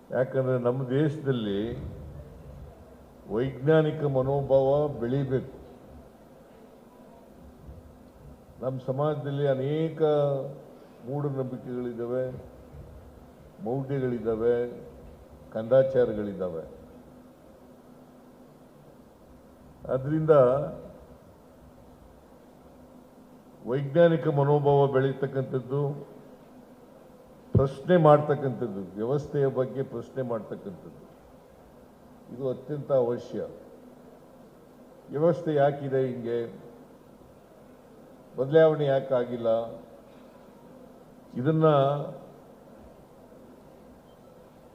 ಯಾಕಂದರೆ ನಮ್ಮ ದೇಶದಲ್ಲಿ ವೈಜ್ಞಾನಿಕ ಮನೋಭಾವ ಬೆಳೀಬೇಕು. ನಮ್ಮ ಸಮಾಜದಲ್ಲಿ ಅನೇಕ ಮೂಢನಂಬಿಕೆಗಳಿದ್ದಾವೆ, ಮೌಢ್ಯಗಳಿದ್ದಾವೆ, ಕಂದಾಚಾರಗಳಿದ್ದಾವೆ. ಅದರಿಂದ ವೈಜ್ಞಾನಿಕ ಮನೋಭಾವ ಬೆಳೀತಕ್ಕಂಥದ್ದು, ಪ್ರಶ್ನೆ ಮಾಡ್ತಕ್ಕಂಥದ್ದು, ವ್ಯವಸ್ಥೆಯ ಬಗ್ಗೆ ಪ್ರಶ್ನೆ ಮಾಡ್ತಕ್ಕಂಥದ್ದು ಇದು ಅತ್ಯಂತ ಅವಶ್ಯ. ವ್ಯವಸ್ಥೆ ಯಾಕಿದೆ ಹಿಂಗೆ, ಬದಲಾವಣೆ ಯಾಕಾಗಿಲ್ಲ, ಇದನ್ನ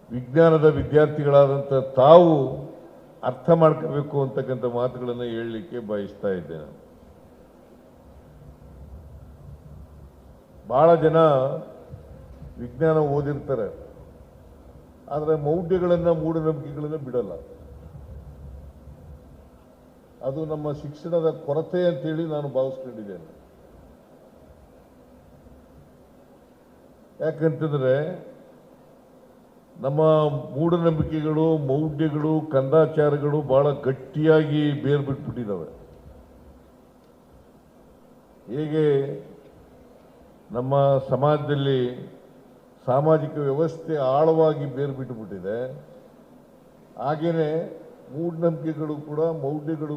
ವಿಜ್ಞಾನದ ವಿದ್ಯಾರ್ಥಿಗಳಾದಂಥ ತಾವು ಅರ್ಥ ಮಾಡ್ಕೋಬೇಕು ಅಂತಕ್ಕಂಥ ಮಾತುಗಳನ್ನು ಹೇಳಲಿಕ್ಕೆ ಬಯಸ್ತಾ ಇದ್ದೇನೆ. ಬಹಳ ಜನ ವಿಜ್ಞಾನ ಓದಿರ್ತಾರೆ, ಆದರೆ ಮೌಢ್ಯಗಳನ್ನು ಮೂಢನಂಬಿಕೆಗಳನ್ನು ಬಿಡಲ್ಲ. ಅದು ನಮ್ಮ ಶಿಕ್ಷಣದ ಕೊರತೆ ಅಂತೇಳಿ ನಾನು ಭಾವಿಸ್ಕೊಂಡಿದ್ದೇನೆ. ಯಾಕಂತಂದ್ರೆ ನಮ್ಮ ಮೂಢನಂಬಿಕೆಗಳು, ಮೌಢ್ಯಗಳು, ಕಂದಾಚಾರಗಳು ಬಹಳ ಗಟ್ಟಿಯಾಗಿ ಬೇರು ಬಿಟ್ಬಿಟ್ಟಿದ್ದಾವೆ. ಹೇಗೆ ನಮ್ಮ ಸಮಾಜದಲ್ಲಿ ಸಾಮಾಜಿಕ ವ್ಯವಸ್ಥೆ ಆಳವಾಗಿ ಬೇರು ಬಿಟ್ಟುಬಿಟ್ಟಿದೆ, ಹಾಗೇನೆ ಮೂಢನಂಬಿಕೆಗಳು ಕೂಡ, ಮೌಢ್ಯಗಳು